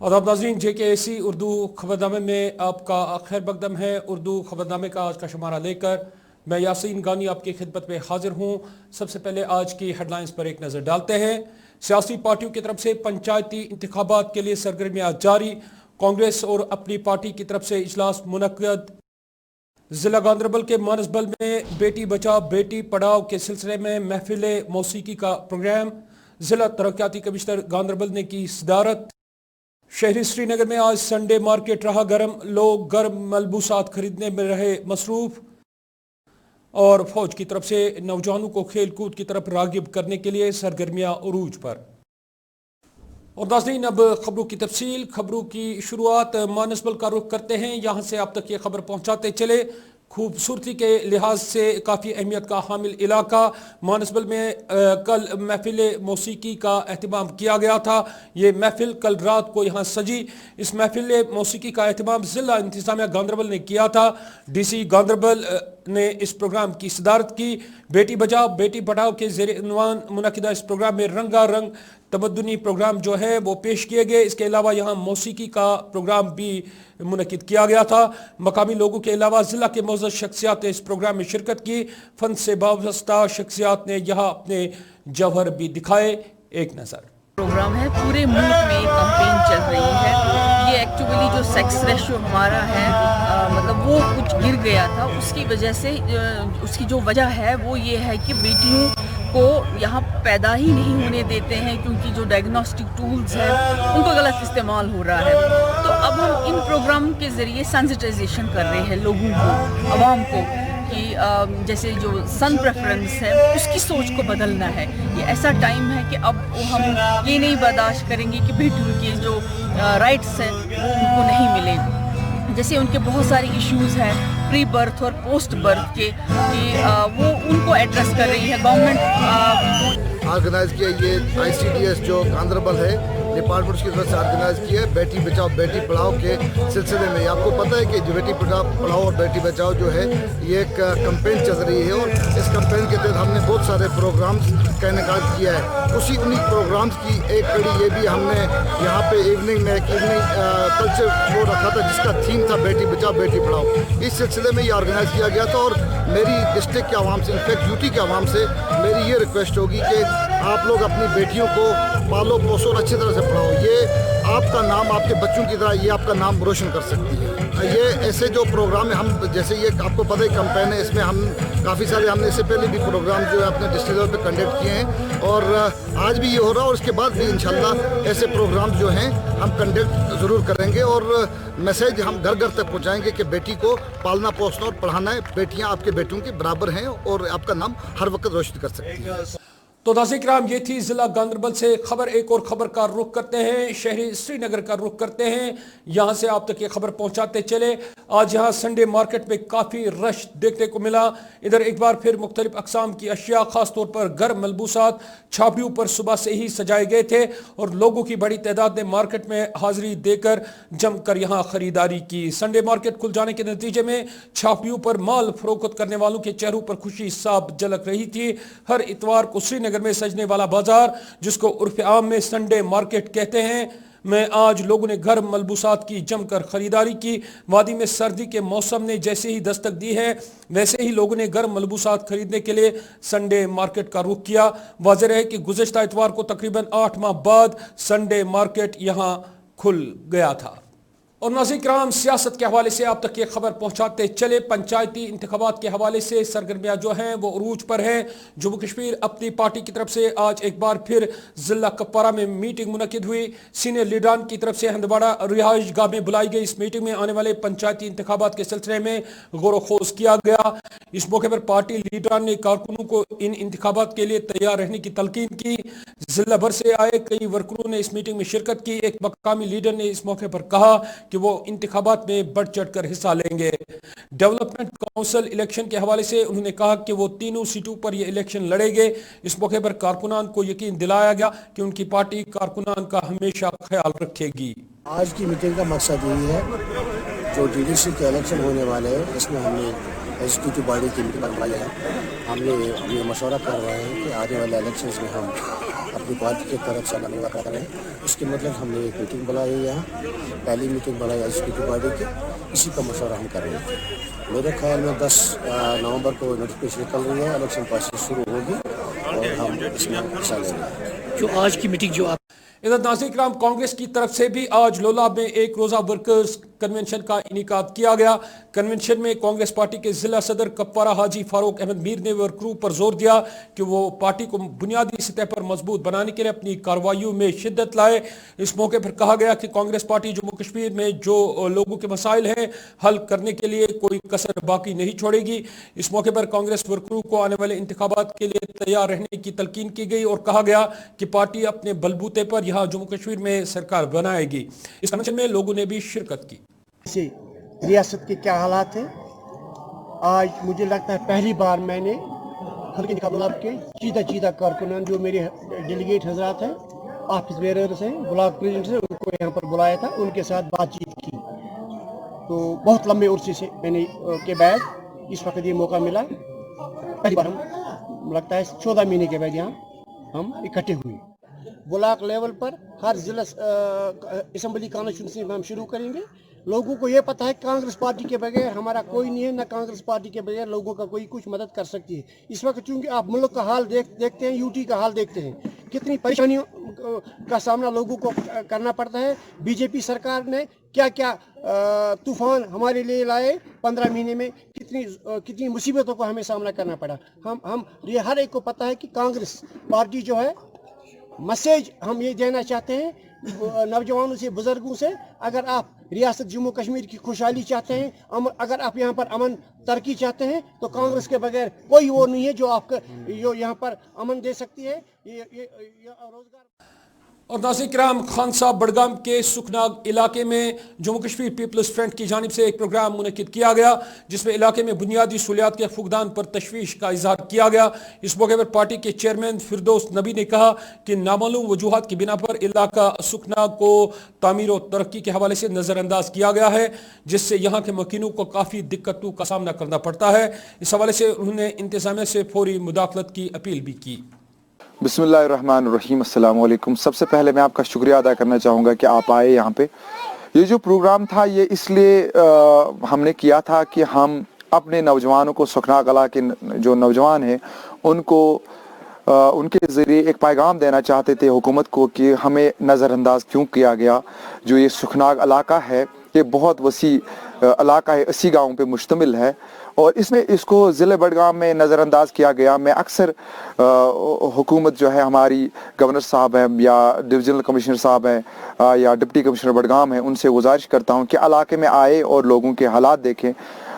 आदाब नाज़रीन, JKAC उर्दू खबरनामे में आपका खैर मकदम है। उर्दू खबरनामे का आज का शुमारा लेकर मैं यासीन गानी आपकी खिदमत में हाजिर हूँ। सबसे पहले आज की हेडलाइंस पर एक नज़र डालते हैं। सियासी पार्टियों की तरफ से पंचायती इंतखाबात के लिए सरगर्मियाँ जारी। कांग्रेस और अपनी पार्टी की तरफ से इजलास मुनक्कद। ज़िला गांदरबल के मानसबल में बेटी बचाओ बेटी पढ़ाओ के सिलसिले में महफिल मौसीकी का प्रोग्राम। ज़िला तरक्याती कमिश्नर गांदरबल ने की सदारत। शहरी श्रीनगर में आज संडे मार्केट रहा गर्म, लोग गर्म मलबूसात खरीदने में रहे मसरूफ। और फौज की तरफ से नौजवानों को खेल कूद की तरफ रागिब करने के लिए सरगर्मियां उरूज पर। और नाज़रीन, अब खबरों की तफसील। खबरों की शुरुआत मानसबल का रुख करते हैं। यहाँ से आप तक ये खबर पहुँचाते चले। खूबसूरती के लिहाज से काफ़ी अहमियत का हामिल इलाका मानसबल में कल महफिल मौसीकी का एहतमाम किया गया था। ये महफिल कल रात को यहाँ सजी। इस महफिल मौसीकी का एहतमाम ज़िला इंतज़ामिया गांदरबल ने किया था। DC गांदरबल ने इस प्रोग्राम की सदारत की। बेटी बचाओ बेटी पढ़ाओ के ज़ेर उन्वान मुनक़िदा इस प्रोग्राम में रंगारंग तमद्दुनी प्रोग्राम जो है वो पेश किए गए। इसके अलावा यहाँ मौसीकी का प्रोग्राम भी मुनक़िद किया गया था। मकामी लोगों के अलावा ज़िला के मौजूद शख्सियात ने इस प्रोग्राम में शिरकत की। फ़न से वाबस्ता शख्सियात ने यहाँ अपने जौहर भी दिखाए। एक नज़र प्रोग्राम है। पूरे मुल्क में कैंपेन चल रही है। ये एक्चुअली जो सेक्स रेशो हमारा है मतलब वो कुछ गिर गया था। उसकी वजह से उसकी जो वजह है वो ये है कि बेटियों को यहाँ पैदा ही नहीं होने देते हैं, क्योंकि जो डायग्नोस्टिक टूल्स हैं उनको गलत इस्तेमाल हो रहा है। तो अब हम इन प्रोग्राम के ज़रिए सेंसिटाइजेशन कर रहे हैं लोगों को, आवाम को, कि जैसे जो सन प्रेफरेंस है उसकी सोच को बदलना है। ये ऐसा टाइम है कि अब हम ये नहीं बर्दाश्त करेंगे कि बेटियों के जो राइट्स हैं वो उनको नहीं मिले। जैसे उनके बहुत सारे इश्यूज़ हैं प्री बर्थ और पोस्ट बर्थ के, कि वो उनको एड्रेस कर रही है गवर्नमेंट। ऑर्गेनाइज किया ये ICDS जो गांदरबल है डिपार्टमेंट की तरफ से ऑर्गेनाइज किया है बेटी बचाओ बेटी पढ़ाओ के सिलसिले में। आपको पता है कि जो बेटी पढ़ाओ और बेटी बचाओ जो है ये एक कैंपेन चल रही है, और इस कैंपेन के तहत हमने बहुत सारे प्रोग्राम्स का इनेकाद किया है। उन्हीं प्रोग्राम्स की एक कड़ी ये भी हमने यहाँ पे इवनिंग में एक इवनिंग कल्चर शो रखा था जिसका थीम था बेटी बचाओ बेटी पढ़ाओ। इस सिलसिले में ये ऑर्गेनाइज किया गया था। और मेरी डिस्ट्रिक्ट के आवाम से, इनफैक्ट UT के आवाम से मेरी ये रिक्वेस्ट होगी कि आप लोग अपनी बेटियों को पालो पोसो और अच्छी तरह से पढ़ाओ। ये आपका नाम आपके बच्चों की तरह ये आपका नाम रोशन कर सकती है। ये ऐसे जो प्रोग्राम है हम जैसे ये आपको पता ही कैंपेन है, इसमें हम काफ़ी सारे हमने इससे पहले भी प्रोग्राम जो है अपने डिस्ट्रिक्ट लेवल पे कंडक्ट किए हैं, और आज भी ये हो रहा है और उसके बाद भी इंशाल्लाह ऐसे प्रोग्राम जो हैं हम कंडक्ट ज़रूर करेंगे। और मैसेज हम घर घर तक पहुँचाएँगे कि बेटी को पालना पोसना और पढ़ाना है। बेटियाँ आपके बेटों के बराबर हैं और आपका नाम हर वक्त रोशन कर सकती है। तो नाज़रीन किराम, ये थी ज़िला गांदरबल से खबर। एक और खबर का रुख करते हैं, शहरी श्रीनगर का रुख करते हैं। यहाँ से आप तक ये खबर पहुँचाते चले। आज यहाँ संडे मार्केट में काफ़ी रश देखने को मिला। इधर एक बार फिर मुख्तलिफ अक़साम की अशिया, ख़ास तौर पर गर्म मलबूसात छावड़ियों पर सुबह से ही सजाए गए थे, और लोगों की बड़ी तादाद ने मार्केट में हाज़िरी देकर जमकर यहाँ ख़रीदारी की। संडे मार्केट खुल जाने के नतीजे में छावड़ियों पर माल फरोख्त करने वालों के चेहरों पर खुशी साफ झलक रही थी। हर इतवार को श्रीनगर में सजने वाला बाजार, जिसको उर्फ आम में संडे मार्केट कहते हैं, में आज लोगों ने गर्म मलबूसात की जमकर खरीदारी की। वादी में सर्दी के मौसम ने जैसे ही दस्तक दी है वैसे ही लोगों ने गर्म मलबूसात खरीदने के लिए संडे मार्केट का रुख किया। वाज़ेह है कि गुज़श्ता इतवार को तकरीबन 8 माह बाद संडे मार्केट यहाँ खुल गया था। और नाज़रीन किराम, सियासत के हवाले से आप तक ये खबर पहुँचाते चले। पंचायती इंतखाबात के हवाले से सरगर्मियाँ जो हैं वो उरूज पर हैं। जम्मू कश्मीर अपनी पार्टी की तरफ से आज एक बार फिर ज़िला कपवारा में मीटिंग मुनक़िद हुई। सीनियर लीडरान की तरफ से हंदवाड़ा रिहाइश गाह में बुलाई गई इस मीटिंग में आने वाले पंचायती इंतखाबात के सिलसिले में गौर खोज किया गया। इस मौके पर पार्टी लीडरान ने कारकुनों को इन इंतखाबात के लिए तैयार रहने की तलकीन की। ज़िला भर से आए कई वर्करों ने इस मीटिंग में शिरकत की। एक मकामी लीडर ने इस मौके पर कहा कि वो इंतखाबात में बढ़ चढ़ कर हिस्सा लेंगे। डेवलपमेंट काउंसिल इलेक्शन के हवाले से उन्होंने कहा कि वो तीनों सीटों पर ये इलेक्शन लड़ेंगे। इस मौके पर कारकुनान को यकीन दिलाया गया कि उनकी पार्टी कारकुनान का हमेशा ख्याल रखेगी। आज की मीटिंग का मकसद यही है, जो DDC के इलेक्शन होने वाले हैं इसमें हमने एग्जीक्यूटिव बॉडी की मीटिंग करवाई है। हमने मशवरा कर रहे हैं कि आने वाले इलेक्शंस में हम अपनी पार्टी की तरफ से मुलाकात करें। इसके मतलब हमने एक मीटिंग बुलाई है, यहाँ पहली मीटिंग बुलाई एसपीटी पार्टी की, इसी का मशवरा हम कर रहे हैं। मेरे ख्याल में 10 नवंबर को नोटिफिकेशन निकल रही है, इलेक्शन प्रोसेस शुरू होगी और हम इसमें हिस्सा लेंगे। जो आज की मीटिंग जो आप इधर नाज़रीन किराम, कांग्रेस की तरफ से भी आज लोलाब में एक रोज़ा वर्कर्स कन्वेंशन का इनेकाद किया गया। कन्वेंशन में कांग्रेस पार्टी के ज़िला सदर कपवारा हाजी फारूक अहमद मीर ने वर्करों पर जोर दिया कि वो पार्टी को बुनियादी सतह पर मजबूत बनाने के लिए अपनी कार्रवाइयों में शिद्दत लाए। इस मौके पर कहा गया कि कांग्रेस पार्टी जम्मू कश्मीर में जो लोगों के मसाइल हैं हल करने के लिए कोई कसर बाकी नहीं छोड़ेगी। इस मौके पर कांग्रेस वर्करों को आने वाले इंतखाबात के लिए तैयार रहने की तलकीन की गई और कहा गया कि पार्टी अपने बलबूते पर यहाँ जम्मू कश्मीर में सरकार बनाएगी। इस कन्वेंशन में लोगों ने भी शिरकत की। से रियासत के क्या हालात हैं, आज मुझे लगता है पहली बार मैंने हल्के इंतखाबात के चीदा कारकुनान जो मेरे डेलीगेट हजरात हैं, ऑफिस बेरर्स हैं, ब्लॉक प्रेसिडेंट हैं, उनको यहाँ पर बुलाया था, उनके साथ बातचीत की। तो बहुत लंबे उर्से से मैंने के बाद इस वक्त ये मौका मिला। पहली बार हम लगता है 14 महीने के बाद यहाँ हम इकट्ठे हुए। ब्लॉक लेवल पर हर जिला असम्बली कॉन्स्टिट्यूंसी में हम शुरू करेंगे। लोगों को ये पता है कांग्रेस पार्टी के बगैर हमारा कोई नहीं है, ना कांग्रेस पार्टी के बगैर लोगों का कोई कुछ मदद कर सकती है। इस वक्त चूंकि आप मुल्क का हाल देखते हैं, यूटी का हाल देखते हैं, कितनी परेशानियों का सामना लोगों को करना पड़ता है। बीजेपी सरकार ने क्या क्या तूफान हमारे लिए लाए 15 महीने में, कितनी मुसीबतों का हमें सामना करना पड़ा। हम ये हर एक को पता है कि कांग्रेस पार्टी जो है, मैसेज हम ये देना चाहते हैं नौजवानों से, बुजुर्गों से, अगर आप रियासत जम्मू कश्मीर की खुशहाली चाहते हैं, अगर आप यहाँ पर अमन तरक्की चाहते हैं, तो कांग्रेस के बगैर कोई और नहीं है जो आपका जो यहाँ पर अमन दे सकती है। ये रोजगार। और नाज़रीन किराम, खान साहब बड़गाम के सुखनाग इलाके में जम्मू कश्मीर पीपल्स फ्रंट की जानिब से एक प्रोग्राम मुनक्किद किया गया जिसमें इलाके में बुनियादी सहूलियात के फुकदान पर तशवीश का इजहार किया गया। इस मौके पर पार्टी के चेयरमैन फिरदौस नबी ने कहा कि नामालूम वजूहात की बिना पर इलाका सुखनाग को तामीर और तरक्की के हवाले से नज़रअंदाज किया गया है, जिससे यहाँ के मकीनों को काफ़ी दिक्कतों का सामना करना पड़ता है। इस हवाले से उन्होंने इंतज़ामिया से फौरी मुदाखलत की अपील भी की। बिस्मिल्लाहिर्रहमानिर्रहीम, अस्सलाम वालेकुम। सबसे पहले मैं आपका शुक्रिया अदा करना चाहूँगा कि आप आए यहाँ पे। ये जो प्रोग्राम था ये इसलिए हमने किया था कि हम अपने नौजवानों को, सुखनाग कला के जो नौजवान हैं उनको उनके ज़रिए एक पैगाम देना चाहते थे हुकूमत को कि हमें नज़रअंदाज क्यों किया गया। जो ये सुखनाग इलाका है ये बहुत वसी इलाका है, 80 गाँव पे मुश्तमिल है और इसमें इसको ज़िले बड़गाम में नज़रअंदाज किया गया। मैं अक्सर हुकूमत जो है हमारी गवर्नर साहब हैं या डिविजनल कमिश्नर साहब हैं या डिप्टी कमिश्नर बड़गाम हैं, उनसे गुजारिश करता हूं कि इलाके में आए और लोगों के हालात देखें।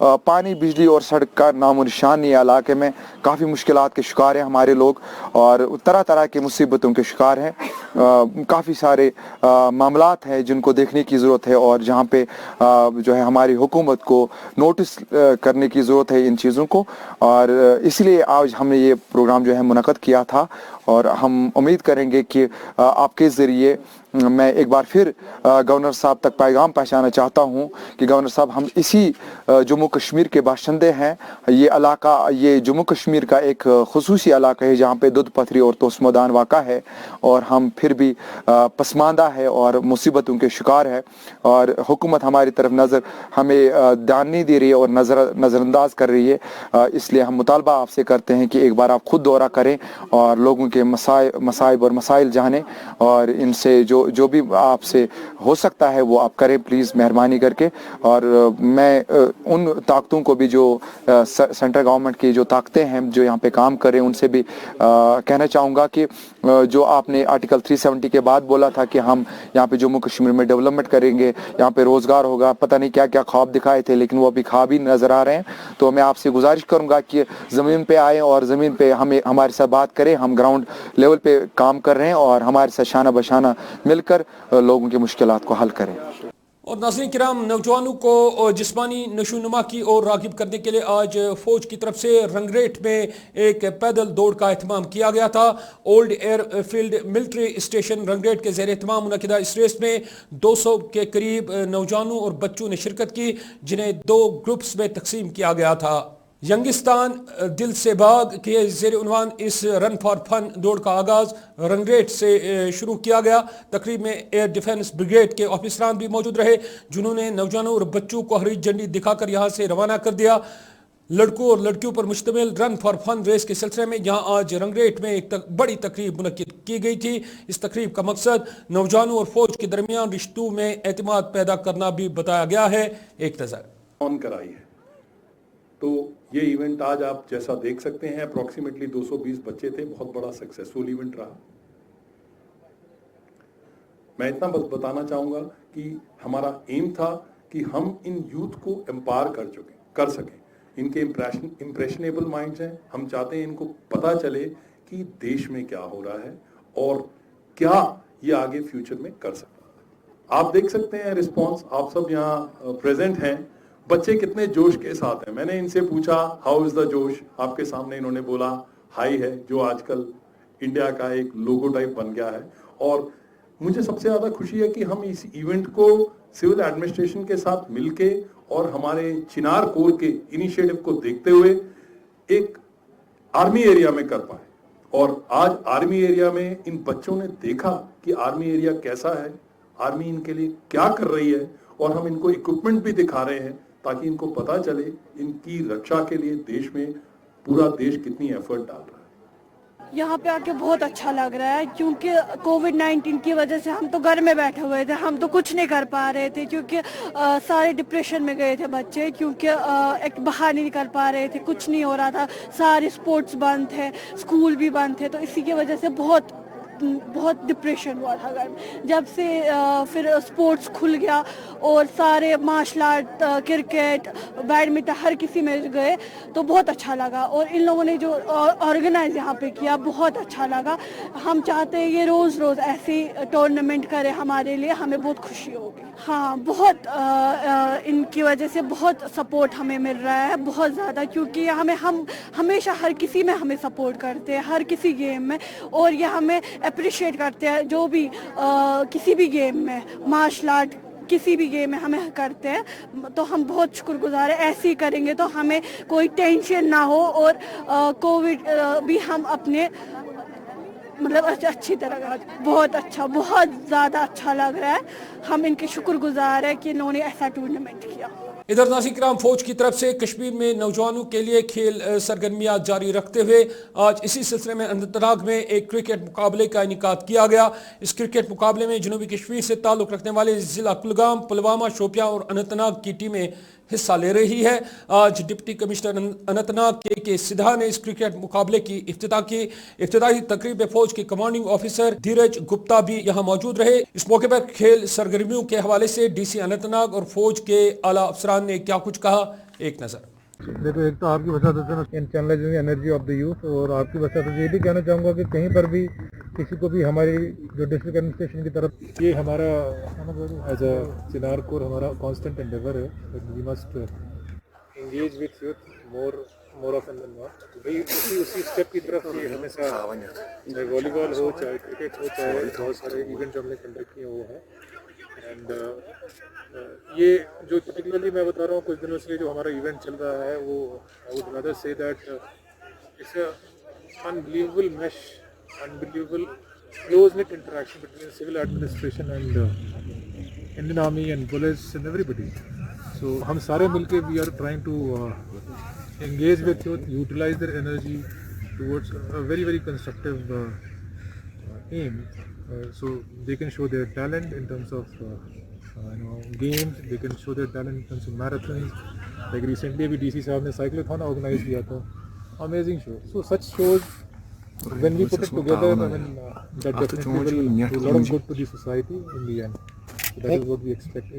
पानी, बिजली और सड़क का नामो निशान नहीं है इलाके में। काफ़ी मुश्किलात के शिकार हैं हमारे लोग और तरह तरह की मुसीबतों के शिकार हैं। काफ़ी सारे मामलात हैं जिनको देखने की ज़रूरत है और जहाँ पे जो है हमारी हुकूमत को नोटिस करने की ज़रूरत है इन चीज़ों को। और इसलिए आज हमने ये प्रोग्राम जो है मुनक़द किया था और हम उम्मीद करेंगे कि आपके ज़रिए मैं एक बार फिर गवर्नर साहब तक पैगाम पहुंचाना चाहता हूं कि गवर्नर साहब, हम इसी जम्मू कश्मीर के बाशिंदे हैं। ये इलाका, ये जम्मू कश्मीर का एक खुसूसी इलाका है जहां पे दूध पथरी और तोसमदान वाक़ा है और हम फिर भी पसमानदा है और मुसीबतों के शिकार है और हुकूमत हमारी तरफ नज़र हमें ध्यान नहीं दे रही है और नज़रअंदाज कर रही है। इसलिए हम मुतालबा आपसे करते हैं कि एक बार आप खुद दौरा करें और लोगों के मसाइब और मसाइल जानें और इनसे जो भी आपसे हो सकता है वो आप करें प्लीज़, मेहरबानी करके। और मैं उन ताकतों को भी, जो सेंट्रल गवर्नमेंट की जो ताकतें हैं जो यहाँ पे काम कर रहे हैं, उनसे भी कहना चाहूँगा कि जो आपने आर्टिकल 370 के बाद बोला था कि हम यहाँ पे जम्मू कश्मीर में डेवलपमेंट करेंगे, यहाँ पे रोज़गार होगा, पता नहीं क्या क्या ख्वाब दिखाए थे लेकिन वो अभी ख्वाब ही नज़र आ रहे हैं। तो मैं आपसे गुजारिश करूँगा कि ज़मीन पे आएँ और ज़मीन पे हमारे साथ बात करें। हम ग्राउंड लेवल पे काम कर रहे हैं और हमारे साथ शाना बशाना मिलकर लोगों की मुश्किलात को हल करें। और नाज़रीन किराम, नौजवानों को जिस्मानी नशोनुमा की ओर राग़िब करने के लिए आज फ़ौज की तरफ से रंगरेट में एक पैदल दौड़ का एहतमाम किया गया था। ओल्ड एयरफील्ड मिलिट्री स्टेशन रंगरेट के ज़ेर एहतमाम मुनक़िदा इस रेस में 200 के करीब नौजवानों और बच्चों ने शिरकत की, जिन्हें 2 ग्रुप्स में तकसीम किया गया था। यंगिस्तान दिल से बाग के ज़ेर उन्वान इस रन फॉर फन दौड़ का आगाज़ रंगरेट से शुरू किया गया। तकरीब में एयर डिफेंस ब्रिगेड के ऑफिसरान भी मौजूद रहे, जिन्होंने नौजवानों और बच्चों को हरी झंडी दिखाकर यहां से रवाना कर दिया। लड़कों और लड़कियों पर मुश्तमिल रन फॉर फन रेस के सिलसिले में यहां आज रंगरेट में एक बड़ी तकरीब मुनक्किद की गई थी। इस तकरीब का मकसद नौजवानों और फौज के दरमियान रिश्तों में एतमाद पैदा करना भी बताया गया है। एक नज़र ऑन कराई है। तो ये इवेंट आज आप जैसा देख सकते हैं अप्रोक्सीमेटली 220 बच्चे थे, बहुत बड़ा सक्सेसफुल इवेंट रहा। मैं इतना बस बताना चाहूंगा कि हमारा एम था कि हम इन यूथ को एम्पावर कर सकें। इनके इम्प्रेशनेबल माइंड्स हैं, हम चाहते हैं इनको पता चले कि देश में क्या हो रहा है और क्या ये आगे फ्यूचर में कर सकता है। आप देख सकते हैं रिस्पॉन्स, आप सब यहाँ प्रेजेंट हैं, बच्चे कितने जोश के साथ हैं। मैंने इनसे पूछा हाउ इज द जोश, आपके सामने इन्होंने बोला हाई है, जो आजकल इंडिया का एक लोगो टाइप बन गया है। और मुझे सबसे ज्यादा खुशी है कि हम इस इवेंट को सिविल एडमिनिस्ट्रेशन के साथ मिलके और हमारे चिनार कोर के इनिशिएटिव को देखते हुए एक आर्मी एरिया में कर पाए। और आज आर्मी एरिया में इन बच्चों ने देखा कि आर्मी एरिया कैसा है, आर्मी इनके लिए क्या कर रही है, और हम इनको इक्विपमेंट भी दिखा रहे हैं ताकि इनको पता चले इनकी रक्षा के लिए देश में पूरा देश कितनी एफर्ट डाल रहा है। यहाँ पे आके बहुत अच्छा लग रहा है, क्योंकि कोविड-19 की वजह से हम तो घर में बैठे हुए थे, हम तो कुछ नहीं कर पा रहे थे, क्योंकि सारे डिप्रेशन में गए थे बच्चे, क्योंकि एक बाहर नहीं निकल पा रहे थे, कुछ नहीं हो रहा था, सारे स्पोर्ट्स बंद थे, स्कूल भी बंद थे। तो इसी की वजह से बहुत डिप्रेशन हुआ था घर में। जब से फिर स्पोर्ट्स खुल गया और सारे मार्शल आर्ट, क्रिकेट, बैडमिंटन हर किसी में गए तो बहुत अच्छा लगा। और इन लोगों ने जो ऑर्गेनाइज यहाँ पे किया बहुत अच्छा लगा। हम चाहते हैं ये रोज़ ऐसे टूर्नामेंट करे हमारे लिए, हमें बहुत खुशी होगी। हाँ, बहुत इनकी वजह से बहुत सपोर्ट हमें मिल रहा है, बहुत ज़्यादा, क्योंकि हम हमेशा हर किसी में हमें सपोर्ट करते हैं, हर किसी गेम में, और ये हमें अप्रिशिएट करते हैं जो भी किसी भी गेम में, मार्शल आर्ट किसी भी गेम में हमें करते हैं। तो हम बहुत शुक्रगुजार हैं। ऐसे ही करेंगे तो हमें कोई टेंशन ना हो, और कोविड भी हम अपने मतलब अच्छी तरह, बहुत अच्छा, बहुत ज़्यादा अच्छा लग रहा है। हम इनके शुक्रगुजार हैं कि इन्होंने ऐसा टूर्नामेंट किया। इधर नाज़रीन किराम, फौज की तरफ से कश्मीर में नौजवानों के लिए खेल सरगर्मियां जारी रखते हुए आज इसी सिलसिले में अनंतनाग में एक क्रिकेट मुकाबले का इनेकाद किया गया। इस क्रिकेट मुकाबले में जनूबी कश्मीर से ताल्लुक़ रखने वाले ज़िला कुलगाम, पुलवामा, शोपियां और अनंतनाग की टीमें हिस्सा ले रही है। आज डिप्टी कमिश्नर अनंतनाग के सिधा ने इस क्रिकेट मुकाबले की इफ्तिताह की। इफ्तिताही तकरीब में फौज के कमांडिंग ऑफिसर धीरज गुप्ता भी यहाँ मौजूद रहे। इस मौके पर खेल सरगर्मियों के हवाले से डीसी अनंतनाग और फौज के आला अफसरान ने क्या कुछ कहा, एक नज़र। देखो, एक तो आपकी वसात in channelising energy of the youth, और आपकी वसात ये भी कहना चाहूँगा कि कहीं पर भी किसी को भी हमारी जो डिस्ट्रिक्ट एडमिनिस्ट्रेशन की तरफ, ये हमारा एज अ चिनार कोर हमारा कांस्टेंट एंडेवर है, we must engage with youth more often than not. भाई उसी स्टेप की तरफ ये हमेशा, चाहे वॉलीबॉल हो, चाहे क्रिकेट हो, चाहे बहुत सारे इवेंट जो हमने कंडक्ट किए वो है। एंड ये जो पर्टिकुलरली मैं बता रहा हूँ, कुछ दिनों से जो हमारा इवेंट चल रहा है, वो I would rather say that it's a unbelievable mesh, unbelievable close-knit interaction between civil administration and Indian Army and police and everybody. So हम सारे मिलके we are trying to engage with youth, utilize their energy towards a very constructive aim, so they can show their talent in terms of games, they can show their talent in terms of marathons. Like recently अभी DC साहब ने cyclothon organize किया था, amazing show. So such shows, when we put it together, that definitely will do a lot of good to the society in the end. So that is what we expect.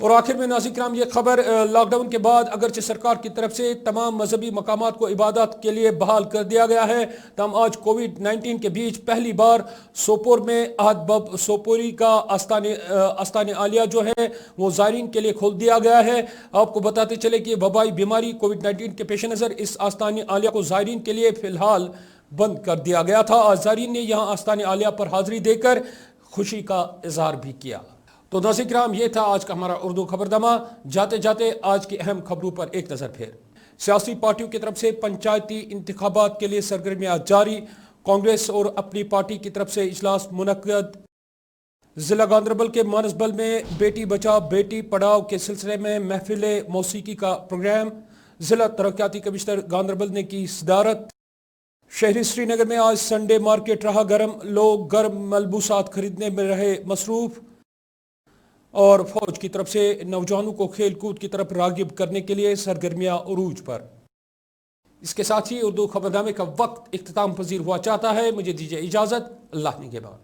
और आखिर में नाज़रीन किराम, ये खबर lockdown के बाद अगरचे सरकार की तरफ से तमाम मजहबी मकामात को इबादत के लिए बहाल कर दिया गया है, तमाम आज कोविड-19 के बीच पहली बार सोपोर में अहद बब सोपोरी का आस्तान आलिया जो है वो ज़ायरीन के लिए खोल दिया गया है। आपको बताते चले कि वबाई बीमारी कोविड-19 के पेश नज़र इस आस्तान आलिया को ज़ायरीन के लिए फ़िलहाल बंद कर दिया गया था। आज ज़ायरीन ने यहाँ आस्तान आलिया पर हाज़िरी देकर खुशी का इजहार भी किया। तो नाज़रीन किराम, ये था आज का हमारा उर्दू खबरनामा। जाते जाते आज की अहम खबरों पर एक नज़र फेर। सियासी पार्टियों की तरफ से पंचायती इंतखाबात के लिए सरगर्मियां जारी, कांग्रेस और अपनी पार्टी की तरफ से इजलास मुनक्कद। जिला गांदरबल के मानसबल में बेटी बचाओ बेटी पढ़ाओ के सिलसिले में महफिल मौसीकी का प्रोग्राम, जिला तरक्याती कमिश्नर गांदरबल ने की सदारत। शहरी श्रीनगर में आज संडे मार्केट रहा गर्म, लोग गर्म मलबूसात खरीदने में रहे मसरूफ। और फौज की तरफ से नौजवानों को खेल कूद की तरफ रागिब करने के लिए सरगर्मियां उरूज पर। इसके साथ ही उर्दू खबरनामे का वक्त इख्तिताम पजीर हुआ चाहता है। मुझे दीजिए इजाजत, अल्लाह ने के बाद।